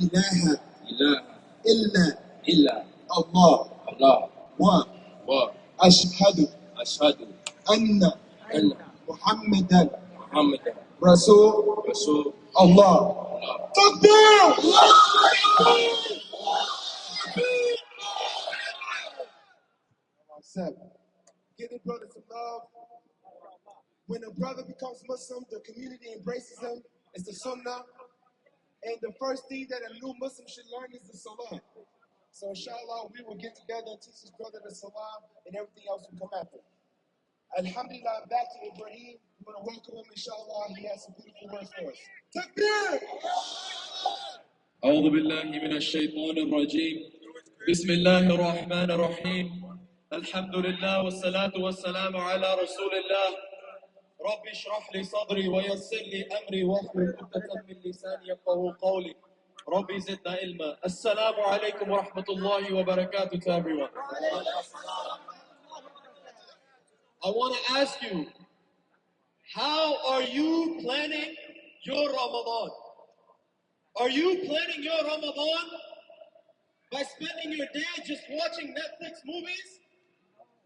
إله إله إلا إلا الله الله وأشهد وأشهد أن أن محمدا محمدا رسول رسول الله. الله. تكبير! Giving brothers some love. When a brother becomes Muslim, the community embraces him. It's the Sunnah. And the first thing that a new Muslim should learn is the Salah. So inshallah, we will get together and teach this brother the Salah, and everything else will come after. Alhamdulillah, back to Ibrahim. We want to welcome him, inshallah. He has some beautiful words for us. Takbir! أعوذ بالله من الشيطان الرجيم. بسم الله الرحمن الرحيم. الحمد لله والصلاة والسلام على رسول الله. رب اشرح لي صدري ويسر لي أمري واحلل عقدة من لساني يفقهوا قولي. رب زدنا علما. السلام عليكم ورحمة الله وبركاته to everyone. I want to ask you, how are you planning your Ramadan? Are you planning your Ramadan by spending your day just watching Netflix movies?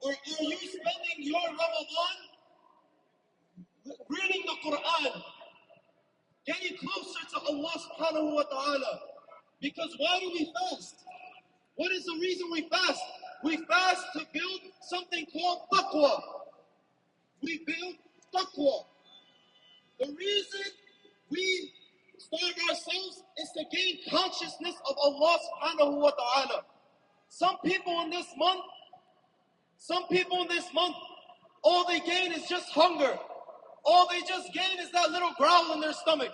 Or are you spending your Ramadan reading the Quran, getting closer to Allah subhanahu wa ta'ala? Because why do we fast? What is the reason we fast? We fast to build something called taqwa. We build taqwa. The reason we starve ourselves is to gain consciousness of Allah subhanahu wa ta'ala. Some people in this month, all they gain is just hunger. All they just gain is that little growl in their stomach.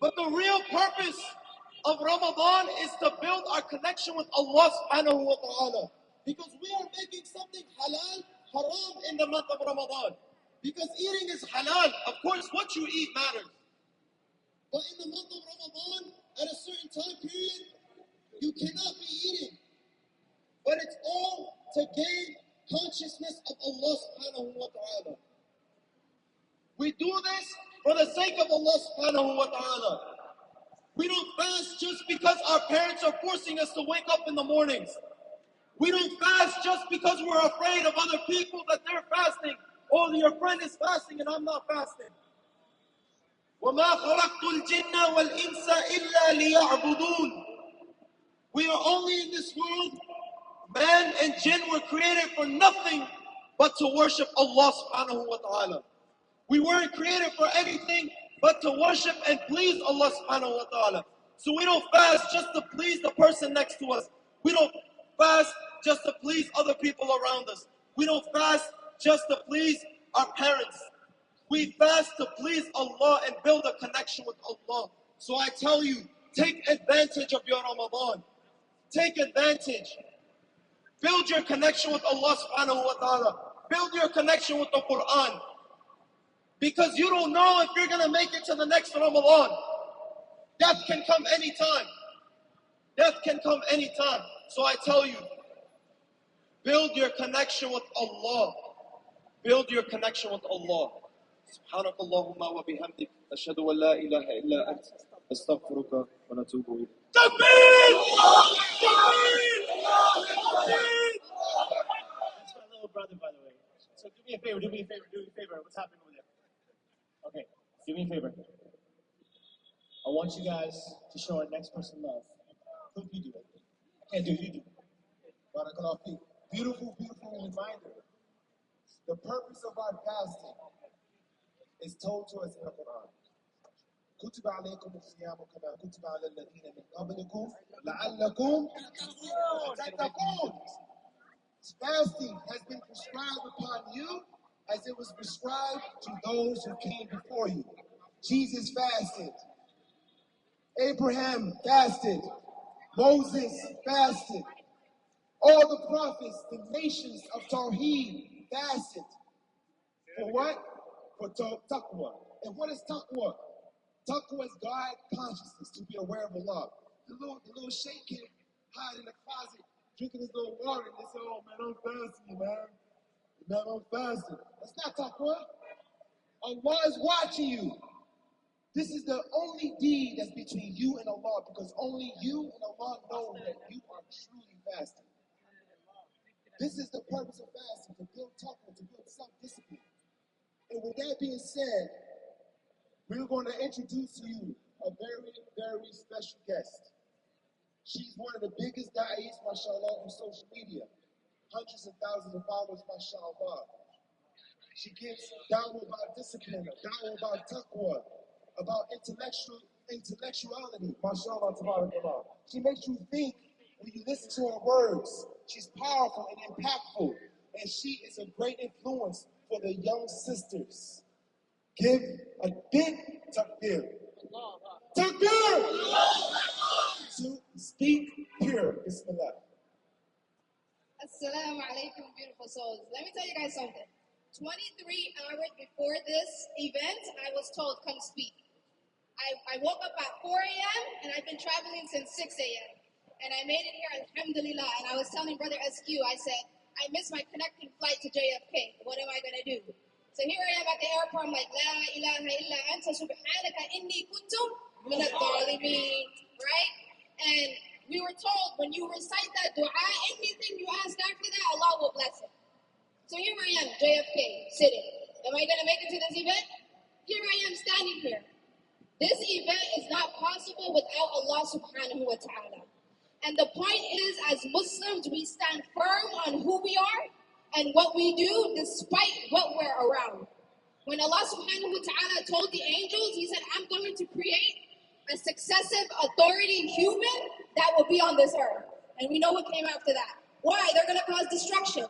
But the real purpose of Ramadan is to build our connection with Allah subhanahu wa ta'ala. Because we are making something halal, haram in the month of Ramadan. Because eating is halal. Of course, what you eat matters. But in the month of Ramadan, at a certain time period, you cannot be eating. But it's all to gain consciousness of Allah subhanahu wa ta'ala. We do this for the sake of Allah subhanahu wa ta'ala. We don't fast just because our parents are forcing us to wake up in the mornings. We don't fast just because we're afraid of other people that they're fasting. Oh, your friend is fasting and I'm not fasting. وَمَا خَلَقْتُ الْجِنَّ وَالْإِنسَ إِلَّا لِيَعْبُدُونَ. We are only in this world. Man and jinn were created for nothing but to worship Allah subhanahu wa ta'ala. We weren't created for anything but to worship and please Allah subhanahu wa ta'ala. So we don't fast just to please the person next to us. We don't fast just to please other people around us. We don't fast just to please our parents. We fast to please Allah and build a connection with Allah. So I tell you, take advantage of your Ramadan. Take advantage. Build your connection with Allah subhanahu wa ta'ala. Build your connection with the Quran. Because you don't know if you're going to make it to the next Ramadan. Death can come anytime. Death can come anytime. So I tell you, build your connection with Allah. Build your connection with Allah. سبحانك اللهم وبحمدك أشهد أن لا إله إلا أنت أستغفرك ونتوب إليك. تكبير! That's my little brother, by the way. So do me a favor. What's happening over there? Okay, do me a favor. I want you guys to show our next person love. Who can you do it? I can't do it, you do it. Barakallahu feek. Beautiful, beautiful reminder. The purpose of our fasting is told to us in the Quran. كتب عليكم الصيام كما كتب على الذين من قبلكم لعلكم تتقون. Fasting has been prescribed upon you as it was prescribed to those who came before you. Jesus fasted. Abraham fasted. Moses fasted. All the prophets, the nations of Tawheed fasted. For what? For taqwa. And what is taqwa? Taqwa is God consciousness, to be aware of Allah. The little sheikh can hide in the closet, drinking his little water, and they say, oh man, I'm fasting, man. Man, I'm fasting. That's not taqwa. Allah is watching you. This is the only deed that's between you and Allah, because only you and Allah know that you are truly fasting. This is the purpose of fasting, to build taqwa, to build self-discipline. And with that being said, we're going to introduce to you a very, very special guest. She's one of the biggest da'is, mashallah, on social media. Hundreds of thousands of followers, mashallah. She gives da'wah about discipline, da'wah about taqwa, about intellectuality, mashallah, tabarakallah. She makes you think when you listen to her words. She's powerful and impactful, and she is a great influence for the young sisters. Give a big takbir. Takbir! To Speak Pure. Bismillah. Assalamu alaikum, beautiful souls. Let me tell you guys something. 23 hours before this event, I was told, come speak. I woke up at 4 a.m. and I've been traveling since 6 a.m. And I made it here, alhamdulillah. And I was telling Brother SQ, I said, I missed my connecting flight to JFK. What am I going to do? So here I am at the airport. I'm like, La ilaha illa anta subhanaka inni kuntum min al-zalimin. Right? And we were told, when you recite that dua, anything you ask after that, Allah will bless it. So here I am, JFK, sitting. Am I going to make it to this event? Here I am standing here. This event is not possible without Allah subhanahu wa ta'ala. And the point is, as Muslims, we stand firm on who we are and what we do despite what we're around. When Allah subhanahu wa ta'ala told the angels, He said, I'm going to create a successive authority human that will be on this earth. And we know what came after that. Why? They're going to cause destruction.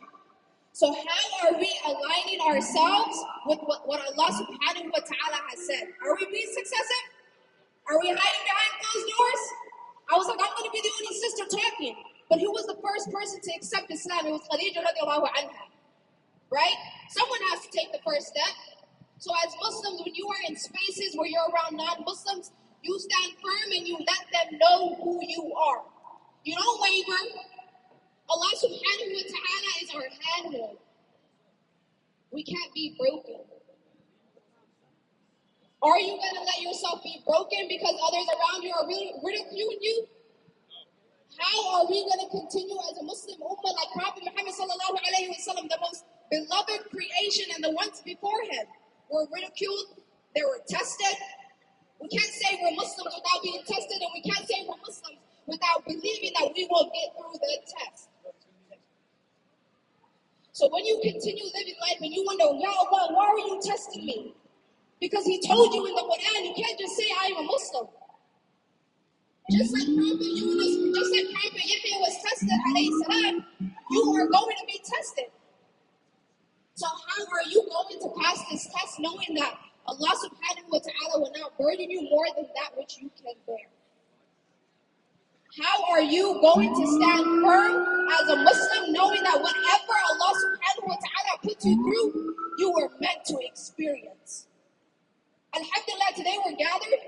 So how are we aligning ourselves with what Allah subhanahu wa ta'ala has said? Are we being successive? Are we hiding behind closed doors? I was like, I'm going to be the only sister talking. But who was the first person to accept Islam? It was Khadija radiallahu anha. Right? Someone has to take the first step. So as Muslims, when you are in spaces where you're around non-Muslims, you stand firm and you let them know who you are. You don't waver. Allah subhanahu wa ta'ala is our handler. We can't be broken. Are you going to let yourself be broken because others around you are ridiculing you? How are we going to continue as a Muslim ummah like Prophet Muhammad sallallahu alayhi wa sallam, the most beloved creation, and the ones before him were ridiculed, they were tested? We can't say we're Muslims without being tested, and we can't say we're Muslims without believing that we will get through the test. So when you continue living life and you wonder, Ya Allah, why are you testing me? Because He told you in the Quran, you can't just say I am a Muslim. Just like Prophet Yunus, just like Prophet Yahya was tested, alayhi salam, you are going to be tested. So how are you going to pass this test knowing that Allah subhanahu wa ta'ala will not burden you more than that which you can bear? How are you going to stand firm as a Muslim knowing that whatever Allah subhanahu wa ta'ala puts you through, you were meant to experience? Alhamdulillah, today we're gathered.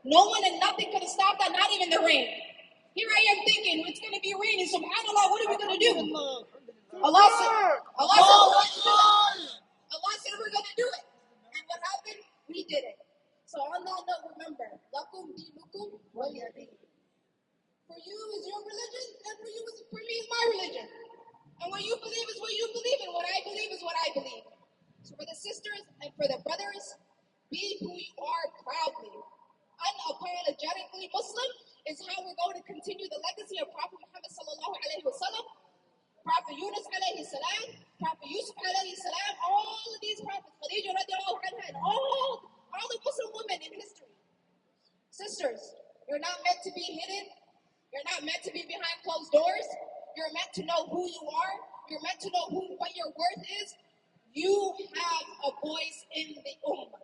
No one and nothing could have stopped that, not even the rain. Here I am thinking, it's going to be raining. SubhanAllah, what are we going to do? Allah said we're going to do it. And what happened? We did it. So on that note, remember, lakum dinukum waliyadin. For you is your religion, and for me is my religion. And what you believe is what you believe, and what I believe is what I believe. So for the sisters and for the brothers, be who you are proudly. Unapologetically Muslim is how we're going to continue the legacy of Prophet Muhammad sallallahu alayhi wa sallam, Prophet Yunus alayhi salam, Prophet Yusuf alayhi salam, all of these prophets, Khadija radiallahu anha, and all the Muslim women in history. Sisters, you're not meant to be hidden. You're not meant to be behind closed doors. You're meant to know who you are. You're meant to know what your worth is. You have a voice in the ummah.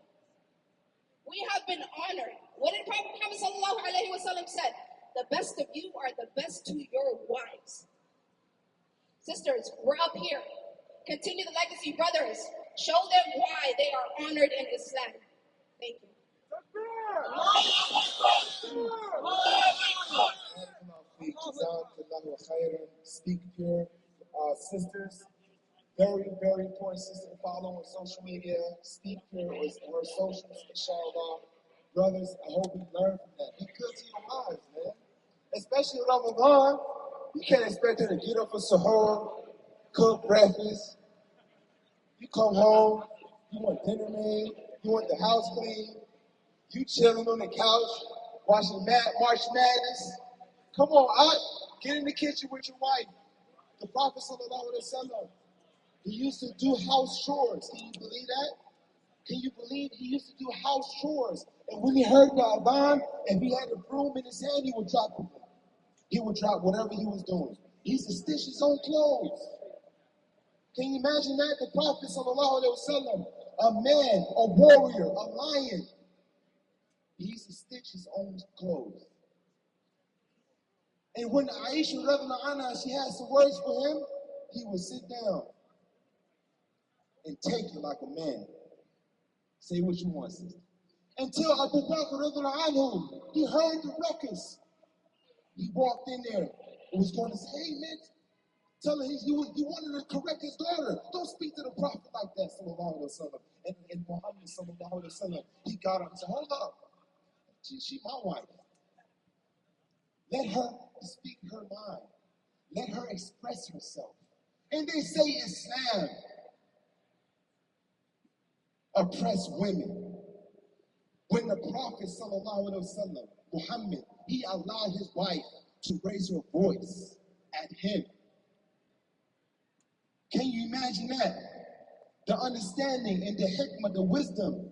We have been honored. What did Prophet Muhammad sallallahu alayhi wa sallam said? The best of you are the best to your wives. Sisters, we're up here. Continue the legacy. Brothers, show them why they are honored in Islam. Thank you. Speak Pure. Sisters, very, very important sister to follow on social media. Speak Pure is her socials, inshallah. Brothers, I hope we learn from that. Be good to your wives, man. Especially with Ramadan. You can't expect her to get up for sahur, cook breakfast. You come home, you want dinner made, you want the house clean, you chilling on the couch, watching March Madness. Come on, out, get in the kitchen with your wife. The Prophet sallallahu alaihi wasallam, he used to do house chores. Can you believe that? Can you believe he used to do house chores? And when he heard the adhan, and he had a broom in his hand, he would drop it. He would drop whatever he was doing. He used to stitch his own clothes. Can you imagine that? The Prophet sallallahu alaihi wasallam, a man, a warrior, a lion. He used to stitch his own clothes. And when Aisha radiallahu anha, she had some words for him, he would sit down and take it like a man. Say what you want, sister. Until Abu Bakr radiallahu anhu, he heard the ruckus. He walked in there and was going to say, hey man, tell her you wanted to correct his daughter. Don't speak to the Prophet like that, sallallahu alaihi wasallam. And Muhammad sallallahu alaihi wasallam, he got up and said, hold up. She my wife. Let her speak her mind. Let her express herself. And they say Islam oppress women. When the Prophet sallallahu alaihi wasallam, Muhammad, he allowed his wife to raise her voice at him. Can you imagine that? The understanding and the hikmah, the wisdom,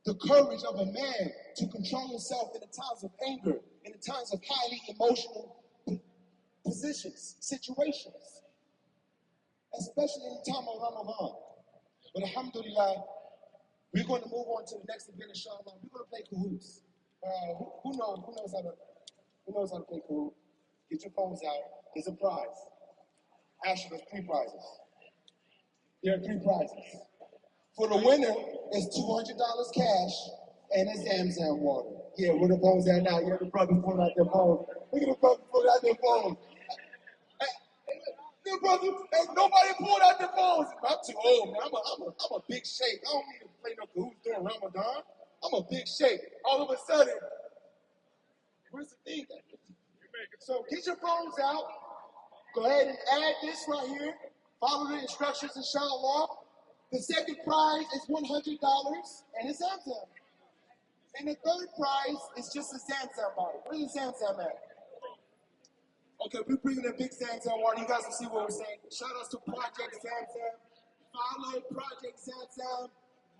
the courage of a man to control himself in the times of anger, in the times of highly emotional positions, situations, especially in the time of Ramadan. But alhamdulillah, we're going to move on to the next event, inshallah. We're going to play cahoots. Who knows how to play cahoot? Get your phones out. There's a prize. Actually, there's 3 prizes. There are 3 prizes. For the winner, it's $200 cash and a Zamzam water. Yeah, where the phones at now? Yeah, the brothers pulling out their phones. Look at the brothers pulling out their phones. Hey, brothers, hey, nobody pulled out their phones. I'm too old, man. I'm a big shake. I don't need to play no cahoots during Ramadan. I'm a big shake. All of a sudden, where's the thing? So get your phones out. Go ahead and add this right here. Follow the instructions, inshallah. The second prize is $100 and a Zamzam. And the third prize is just a Zamzam bottle. Where's the Zamzam at? Okay, we're bringing a big Zamzam water. You guys can see what we're saying. Shout out to Project Zamzam. Follow Project Zamzam.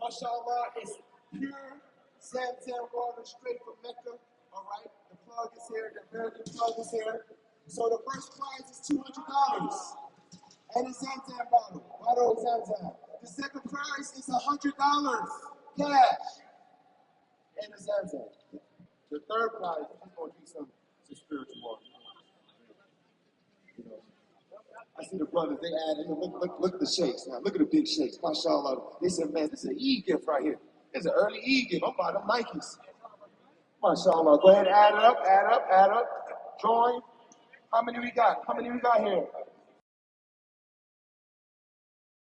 MashaAllah, it's pure Zamzam water straight from Mecca. All right, the plug is here. The American plug is here. So the first prize is $200 and a Zamzam bottle of Zamzam. The second prize is $100 cash and a Zamzam. The third prize is going to be some spiritual water. You know, I see the brothers, they added, look at the shakes now. Look at the big shakes, mashallah. They said, man, this is an Eid gift right here. It's an early Eid gift. I'm buying them Nikes. Mashallah. Go ahead and add it up. Join. How many we got here?